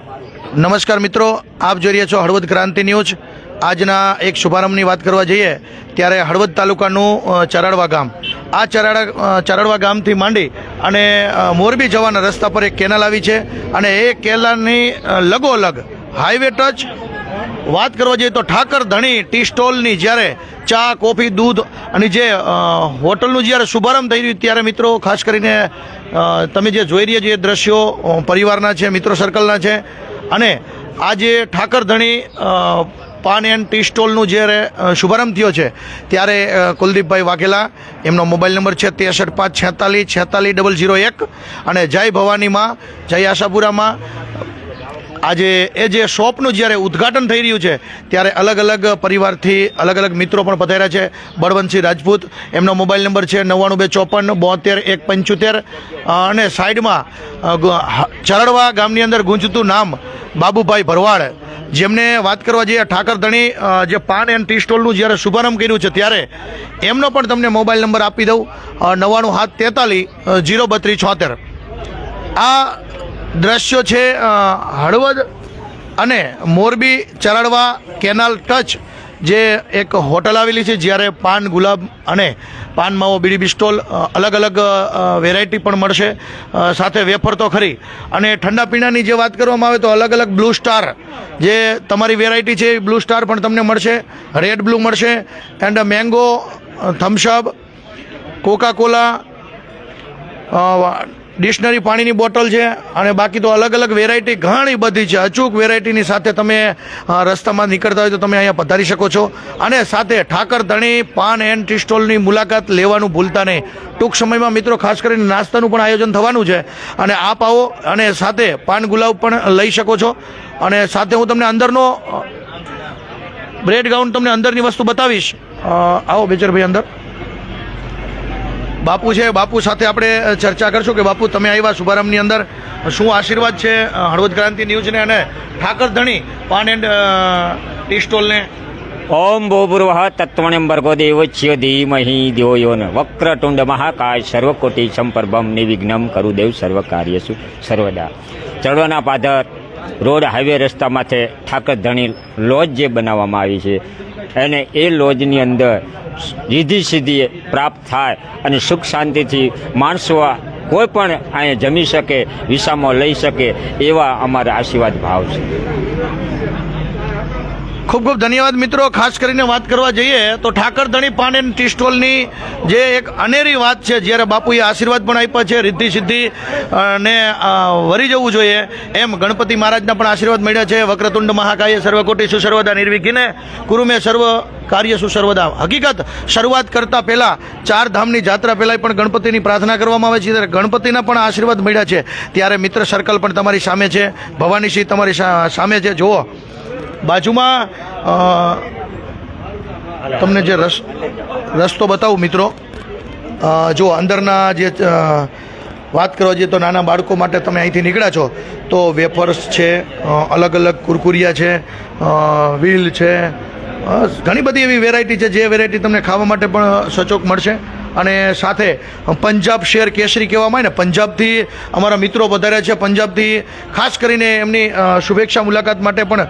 નમસ્કાર મિત્રો, આપ જોઈ રહ્યા છો હળવદ ક્રાંતિ ન્યૂઝ। આજના એક શુભારંભની વાત કરવા જઈએ ત્યારે હળવદ તાલુકાનું ચરાડવા ગામ, આ ચરાડવા ગામથી માંડી અને મોરબી જવાના રસ્તા પર એક કેનાલ આવી છે અને એ કેનાલની લગોલગ હાઈવે ટચ વાત કરવા જઈએ તો ઠાકર ધણી ટી સ્ટોલની જ્યારે ચા કોફી દૂધ અને જે હોટલનું જ્યારે શુભારંભ થઈ રહ્યું ત્યારે મિત્રો ખાસ કરીને તમે જે જોઈ રહ્યા છો એ દ્રશ્યો પરિવારના છે, મિત્રો સર્કલના છે અને આજે ઠાકર ધણી પાન એન્ડ ટી સ્ટોલનું જ્યારે શુભારંભ થયો છે ત્યારે કુલદીપભાઈ વાઘેલા, એમનો મોબાઈલ નંબર છે 6354464001 અને જય ભવાનીમાં, જય આશાપુરામાં આજે એ જે શોપનું જ્યારે ઉદ્ઘાટન થઈ રહ્યું છે ત્યારે અલગ અલગ પરિવારથી અલગ અલગ મિત્રો પણ પધાર્યા છે। બળવંતસિંહ રાજપૂત, એમનો મોબાઈલ નંબર છે 9924577275 અને સાઈડમાં ચરડવા ગામની અંદર ગુંજતું નામ બાબુભાઈ ભરવાડ, જેમને વાત કરવા જઈએ ઠાકર ધણી જે પાન એન્ડ ટી સ્ટોલનું જ્યારે શુભારંભ કર્યું છે ત્યારે એમનો પણ તમને મોબાઈલ નંબર આપી દઉં 9973403276। આ દ્રશ્યો છે હળવદ અને મોરબી ચરાડવા કેનાલ ટચ જે એક હોટલ આવેલી છે, જ્યારે પાન ગુલાબ અને પાન માવો બીડી બિસ્ટોલ અલગ અલગ વેરાયટી પણ મળશે, સાથે વેફર તો ખરી અને ઠંડા પીણાની જે વાત કરવામાં આવે તો અલગ અલગ બ્લુ સ્ટાર જે તમારી વેરાયટી છે એ બ્લુ સ્ટાર પણ તમને મળશે, રેડ બ્લુ મળશે and mango, Thums Up, Coca Cola, ડિશનરી પાણીની બોટલ છે અને બાકી તો અલગ અલગ વેરાયટી ઘણી બધી છે। અચૂક વેરાયટીની સાથે તમે રસ્તામાં નીકળતા હોય તો તમે અહીંયા પધારી શકો છો અને સાથે ઠાકર ધણી પાન એન્ડ ટી સ્ટોલની મુલાકાત લેવાનું ભૂલતા નહીં। ટૂંક સમયમાં મિત્રો ખાસ કરીને નાસ્તાનું પણ આયોજન થવાનું છે અને આપ આવો અને સાથે પાન ગુલાબ પણ લઈ શકો છો અને સાથે હું તમને અંદરનો બ્રેડ ગાઉન તમને અંદરની વસ્તુ બતાવીશ। આવો બેચરભાઈ અંદર, બાપુ છે, બાપુ સાથે આપણે ચર્ચા કરશું કે બાપુ તમે આવ્યા શુભારંભની અંદર શું આશીર્વાદ છે હળવદ ક્રાંતિ ન્યૂઝને અને ઠાકર ધણી પાન એન્ડ ટી સ્ટોલને। ઓમ ભૂર્ભુવઃ તત્વણ્યં ભર્ગો દેવસ્ય ધીમહિ ધિયો યો ન વક્રતુંડ મહાકાય સર્વકોટિ સંપ્રભમ નિર્વિઘ્નમ કરુદેવ સર્વકાર્યસુ સર્વદા। ચરડવાના પાદર રોડ હાઈવે રસ્તા માથે ઠાકર ધણી લોજ જે બનાવવામાં આવી છે અને એ લોજની અંદર રીધિ સિદ્ધિ પ્રાપ્ત થાય અને સુખ શાંતિથી માણસો કોઈ પણ અહીંયા જમી શકે, વિસામો લઈ શકે એવા અમારા આશીર્વાદ ભાવ છે। ખૂબ ખૂબ ધન્યવાદ મિત્રો। ખાસ કરીને વાત કરવા જઈએ તો ઠાકર ધણી પાન એન્ડ ટી સ્ટોલની જે એક અનેરી વાત છે, જ્યારે બાપુએ આશીર્વાદ પણ આપ્યા છે રિદ્ધિ સિદ્ધિ ને વરી જવું જોઈએ એમ ગણપતિ મહારાજના પણ આશીર્વાદ મળ્યા છે। વક્રતુંડ મહાકાય સર્વકોટિ સુસર્વદા નિર્વિઘ્ને કુરુ મે સર્વ કાર્ય સુસર્વદા। હકીકત શરૂઆત કરતાં પહેલાં 4 ધામની જાત્રા પહેલાં પણ ગણપતિની પ્રાર્થના કરવામાં આવે છે, ત્યારે ગણપતિના પણ આશીર્વાદ મળ્યા છે। ત્યારે મિત્ર સર્કલ પણ તમારી સામે છે, ભવાનીસિંહ તમારી સામે છે, જુઓ બાજુમાં તમને જે રસ્તો બતાવું મિત્રો, જો અંદરના જે વાત કરવા જઈએ તો નાના બાળકો માટે તમે અહીંથી નીકળ્યા છો તો વેફર્સ છે, અલગ અલગ કુરકુરિયા છે, વ્હીલ છે, ઘણી બધી એવી વેરાયટી છે જે વેરાયટી તમને ખાવા માટે પણ સચોક મળશે અને સાથે પંજાબ શેર કેસરી કહેવામાં આવે ને, પંજાબથી અમારા મિત્રો પધાર્યા છે, પંજાબથી ખાસ કરીને એમની શુભેચ્છા મુલાકાત માટે પણ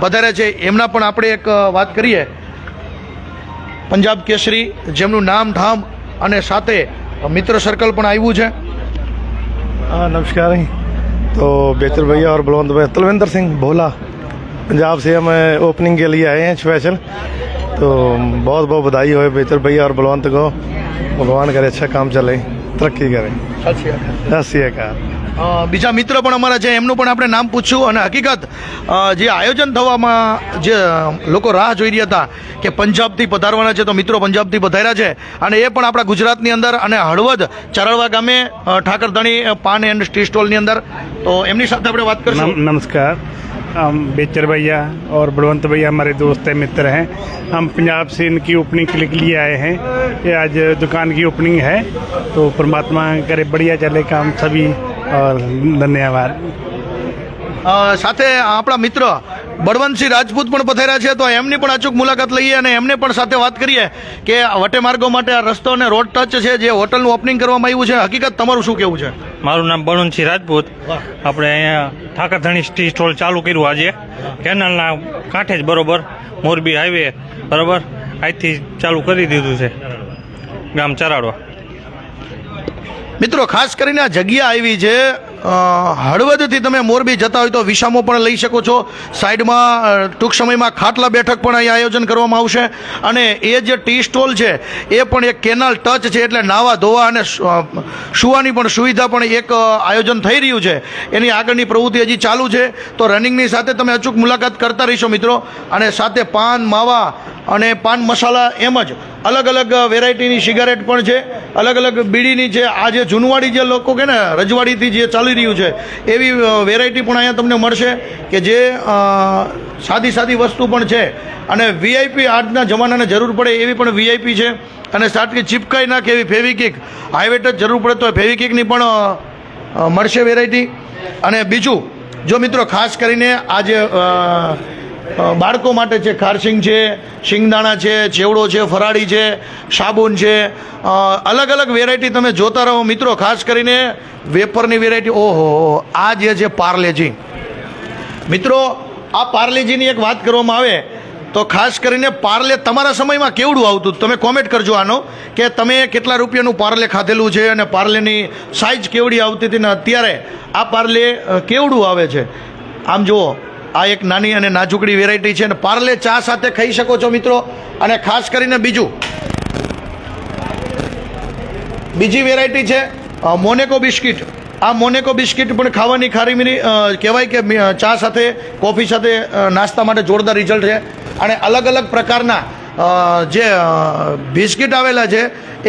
પધાર્યા છે, એમના પણ આપણે એક વાત કરીએ। પંજાબ કેસરી જેમનું નામ ધામ અને સાથે મિત્ર સર્કલ પણ આવ્યું છે। नमस्कार। तो बेचर भैया और बलवंत भाई, तलविंदर सिंह भोला पंजाब से हम ओपनिंग के लिए आए हैं स्पेशल, तो बहुत बहुत बधाई हो बेचर भैया और बलवंत को, भगवान करे अच्छा काम चले, तरक्की करे। सत श्री अकाल। બીજા મિત્ર પણ અમારા છે, એમનું પણ આપણે નામ પૂછશું અને હકીકત જે આયોજન થવામાં જે લોકો રાહ જોઈ રહ્યા હતા કે પંજાબથી પધારવાના છે તો મિત્રો પંજાબથી પધાર્યા છે અને એ પણ આપણા ગુજરાતની અંદર અને હળવદ ચરાડવા ગામે ઠાકર ધણી પાન એન્ડ ટી સ્ટોલની અંદર, તો એમની સાથે આપણે વાત કરીશું। नमस्कार, हम बेचर भैया और बलवंत भैया हमारे दोस्त हैं, मित्र हैं। हम पंजाब से इनकी ओपनिंग के लिए आए हैं। ये आज दुकान की ओपनिंग है, तो परमात्मा करे बढ़िया चले काम सभी, और धन्यवाद। સાથે આપણા મિત્ર બળવંતસિંહ રાજપૂત પણ પધાર્યા છે, તો એમની પણ અચૂક મુલાકાત લઈએ અને એમને પણ સાથે વાત કરીએ કે વટે માર્ગો માટે આ રસ્તો અને રોડ ટચ છે જે હોટલનું ઓપનિંગ કરવામાં આવ્યું છે, હકીકત તમારું શું કહેવું છે? મારું નામ બળવંતસિંહ રાજપૂત. આપણે અહીંયા ઠાકરધણી ટી સ્ટોલ ચાલુ કર્યું આજે કેનાલના કાંઠે જ બરોબર મોરબી હાઈવે બરોબર આજથી ચાલુ કરી દીધું છે ગામ ચરાડવા. મિત્રો ખાસ કરીને આ જગ્યા આવી છે હળવદથી તમે મોરબી જતા હોય તો વિસામો પણ લઈ શકો છો. સાઈડમાં ટૂંક સમયમાં ખાટલા બેઠક પણ અહીં આયોજન કરવામાં આવશે અને એ જે ટી સ્ટોલ છે એ પણ એક કેનાલ ટચ છે એટલે નાવા ધોવા અને સુવાની પણ સુવિધા પણ એક આયોજન થઈ રહ્યું છે. એની આગળની પ્રવૃત્તિ હજી ચાલુ છે તો રનિંગની સાથે તમે અચૂક મુલાકાત કરતા રહીશો મિત્રો. અને સાથે પાન માવા અને પાન મસાલા એમ જ અલગ અલગ વેરાયટીની સિગારેટ પણ છે, અલગ અલગ બીડીની છે. આ જે જૂનવાડી જે લોકો કે ને રજવાડીથી જે ચાલી રહ્યું છે એવી વેરાયટી પણ અહીંયા તમને મળશે કે જે સાદી સાદી વસ્તુ પણ છે અને વીઆઈપી આજના જમાનાને જરૂર પડે એવી પણ વીઆઈપી છે. અને સાથે ચીપકાઈ નાખે એવી ફેવિકિક હાઈવેટ જ જરૂર પડે તો ફેવિકિકની પણ મળશે વેરાયટી. અને બીજું જો મિત્રો ખાસ કરીને આજે બાળકો માટે છે ખારસિંગ છે, શિંગદાણા છે, ચેવડો છે, ફરાળી છે, સાબુન છે, અલગ અલગ વેરાયટી તમે જોતા રહો મિત્રો. ખાસ કરીને વેફરની વેરાયટી ઓહો આ જે છે પાર્લેજી મિત્રો. આ પાર્લેજીની એક વાત કરવામાં આવે તો ખાસ કરીને પાર્લે તમારા સમયમાં કેવડું આવતું તમે કોમેન્ટ કરજો આનો કે તમે કેટલા રૂપિયાનું પાર્લે ખાધેલું છે અને પાર્લેની સાઇઝ કેવડી આવતી હતી ને અત્યારે આ પાર્લે કેવડું આવે છે. આમ જુઓ આ એક નાની અને નાજુકડી વેરાયટી છે અને પાર્લે ચા સાથે ખાઈ શકો છો મિત્રો. અને ખાસ કરીને બીજી વેરાયટી છે મોનેકો બિસ્કિટ. આ મોનેકો બિસ્કિટ પણ ખાવાની ખારી મીરી કહેવાય કે ચા સાથે કોફી સાથે નાસ્તા માટે જોરદાર રિઝલ્ટ છે. અને અલગ અલગ પ્રકારના જે બિસ્કિટ આવેલા છે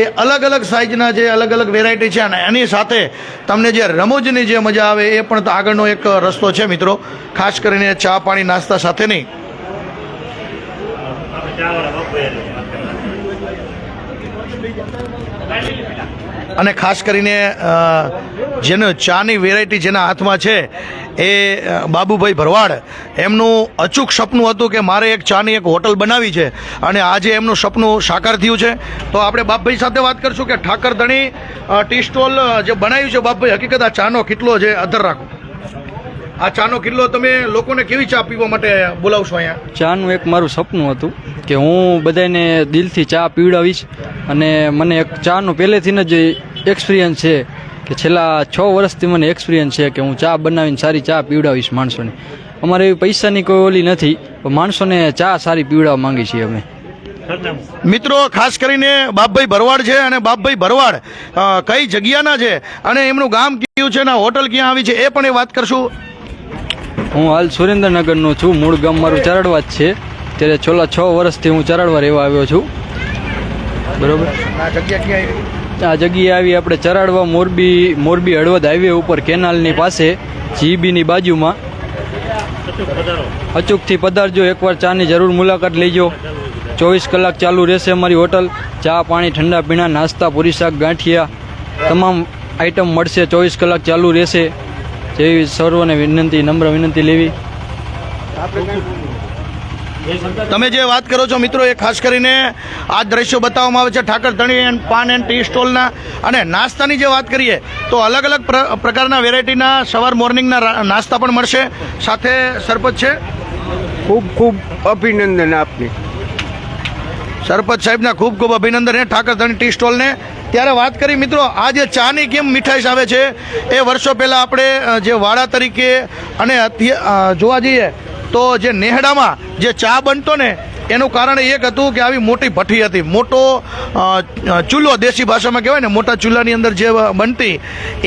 એ અલગ અલગ સાઇઝના છે, અલગ અલગ વેરાયટી છે. અને એની સાથે તમને જે રમૂજની જે મજા આવે એ પણ આગળનો એક રસ્તો છે મિત્રો. ખાસ કરીને ચા પાણી નાસ્તા સાથે નહીં. અને ખાસ કરીને જેનો ચાની વેરાયટી જેના હાથમાં છે એ બાબુભાઈ ભરવાડ એમનું અચૂક સપનું હતું કે મારે એક ચાની એક હોટલ બનાવી છે અને આજે એમનું સપનું સાકાર થયું છે. તો આપણે બાપભાઈ સાથે વાત કરશું કે ઠાકરધણી ટી સ્ટોલ જે બનાવ્યું છે બાપભાઈ હકીકત આ ચાનો કેટલો છે અધર રાખો. આ ચાનો કિલ્લો તમે લોકોને કેવી ચા પીવા માટે બોલાવશો અહીંયા? ચાનું એક મારું સપનું હતું કે હું બધાને દિલથી ચા પીવડાવીશ અને મને એક ચાનો પહેલેથી જ એક્સપિરિયન્સ છે કે છેલ્લા 6 વર્ષથી મને એક્સપિરિયન્સ છે કે હું ચા બનાવીને સારી ચા પીવડાવીશ માણસોને. અમારે એવી પૈસાની કોઈ ઓલી નથી પણ માણસોને ચા સારી પીવડાવવા માંગી છીએ અમે. મિત્રો ખાસ કરીને બાપભાઈ ભરવાડ છે અને બાપભાઈ ભરવાડ કઈ જગ્યાના છે અને એમનું ગામ કયું છે અને હોટલ ક્યાં આવી છે એ પણ એ વાત કરશું. હું હાલ સુરેન્દ્રનગરનો છું, મૂળ ગામ મારું ચરાડવા જ છે. ત્યારે છેલ્લા 6 વર્ષથી હું ચરાડવા રહેવા આવ્યો છું. બરોબર. આ જગ્યા ક્યાં આવી? આ જગ્યાએ આવી આપણે ચરાડવા મોરબી હળવદ હાઈવે ઉપર કેનાલની પાસે જીબીની બાજુમાં. અચૂકથી પધારજો, એકવાર ચાની જરૂર મુલાકાત લેજો. 24 કલાક ચાલુ રહેશે અમારી હોટલ. ચા પાણી ઠંડા પીણા નાસ્તા પૂરી શાક ગાંઠિયા તમામ આઈટમ મળશે. 24 કલાક ચાલુ રહેશે. જેવી સર્વને વિનંતી, નમ્ર વિનંતી લેવી. તમે જે વાત કરો છો મિત્રો એ ખાસ કરીને આ દ્રશ્યો બતાવવામાં આવે છે ઠાકરધણી એન્ડ પાન એન્ડ ટી સ્ટોલના. અને નાસ્તાની જે વાત કરીએ તો અલગ અલગ પ્રકારના વેરાયટીના સવાર મોર્નિંગના નાસ્તા પણ મળશે. સાથે સરપંચ છે, ખૂબ ખૂબ અભિનંદન આપને. સરપંચ સાહેબના ખૂબ ખૂબ અભિનંદન છે ઠાકરધણી ટી સ્ટોલને. ત્યારે વાત કરી મિત્રો આ જે ચાની કેમ મીઠાઈ આવે છે એ વર્ષો પહેલાં આપણે જે વાડા તરીકે અને જોવા જઈએ તો જે નેહડામાં જે ચા બનતો ને એનું કારણ એક હતું કે આવી મોટી ભઠ્ઠી હતી, મોટો ચૂલો દેશી ભાષામાં કહેવાય ને, મોટા ચૂલાની અંદર જે બનતી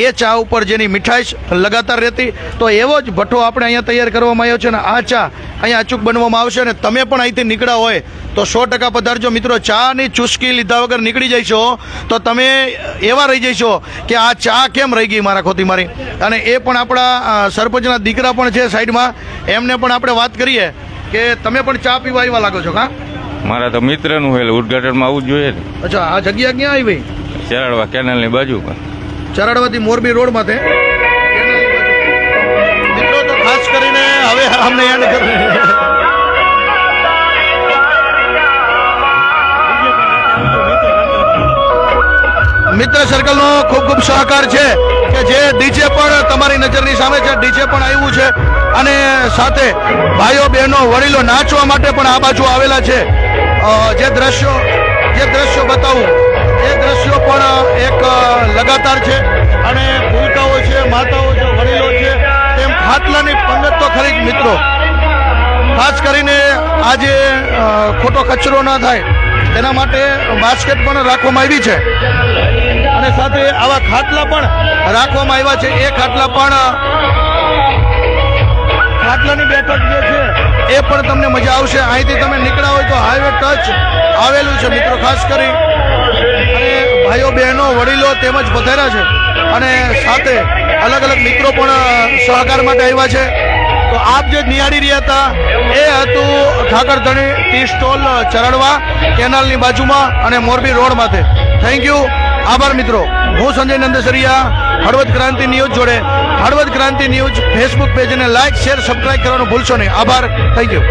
એ ચા ઉપર જેની મીઠાઈ લગાતાર રહેતી. તો એવો જ ભઠ્ઠો આપણે અહીંયા તૈયાર કરવામાં આવ્યો છે અને આ ચા અહીંયા અચૂક બનવામાં આવશે. અને તમે પણ અહીંથી નીકળ્યા હોય તો 100% પધારજો મિત્રો. ચાની ચુસ્કી લીધા વગર નીકળી જઈશો તો તમે એવા રહી જઈશો કે આ ચા કેમ રહી ગઈ મારા ખોતી મારી. અને એ પણ આપણા સરપંચના દીકરા પણ છે સાઈડમાં, એમને પણ આપણે વાત કરીએ કે તમે પણ ચા પીવા આવ્યા લાગો છો કા? મારા તો મિત્રનું હોય ઉદઘાટનમાં આવવું જોઈએ ને. અચ્છા, આ જગ્યા ક્યાં આવી? ચરાડવા કેનાલની બાજુમાં. ચરાડવાથી મોરબી રોડ માથે મિત્રો. તો ખાસ કરીને હવે અમને યાદ કરે મિત્ર સર્કલનો ખૂબ ખૂબ સહકાર છે કે કે જે ડીજે પણ તમારી નજરની સામે છે, ડીજે પણ આવ્યું છે અને સાથે ભાઈઓ બહેનો વડીલો નાચવા માટે પણ આ બાજુ આવેલા છે. જે દ્રશ્યો બતાવું એ દ્રશ્યો પણ એક લગાતાર છે અને ભૂલકાઓ છે, માતાઓ છે, વડીલો છે, તેમ ખાટલાની પંગત તો ખરી જ મિત્રો. ખાસ કરીને આજે ખોટો કચરો ના થાય તેના માટે બાસ્કેટ પણ રાખવામાં આવી છે અને સાથે આવા ખાટલા પણ રાખવામાં આવ્યા છે. એ ખાટલા પણ ખાટલાની બેઠક જે છે એ પણ તમને મજા આવશે. અહીંથી તમે નીકળ્યા હોય તો હાઈવે ટચ આવેલું છે મિત્રો. ખાસ કરી અને ભાઈઓ બહેનો વડીલો તેમજ પધાર્યા છે અને સાથે અલગ અલગ મિત્રો પણ સહકાર માટે આવ્યા છે. તો આપ જે નિહાળી રહ્યા હતા એ હતું ઠાકરધણી ટી સ્ટોલ ચરડવા કેનાલની બાજુમાં અને મોરબી રોડ માથે. થેન્ક યુ, આભાર મિત્રો. હું સંજય નંદેસરિયા, હળવદ ક્રાંતિ ન્યૂઝ જોડે. હળવદ ક્રાંતિ ન્યૂઝ ફેસબુક પેજને લાઇક, શેર, સબસ્ક્રાઇબ કરવાનું ભૂલશો નહીં. આભાર, થેન્ક યુ.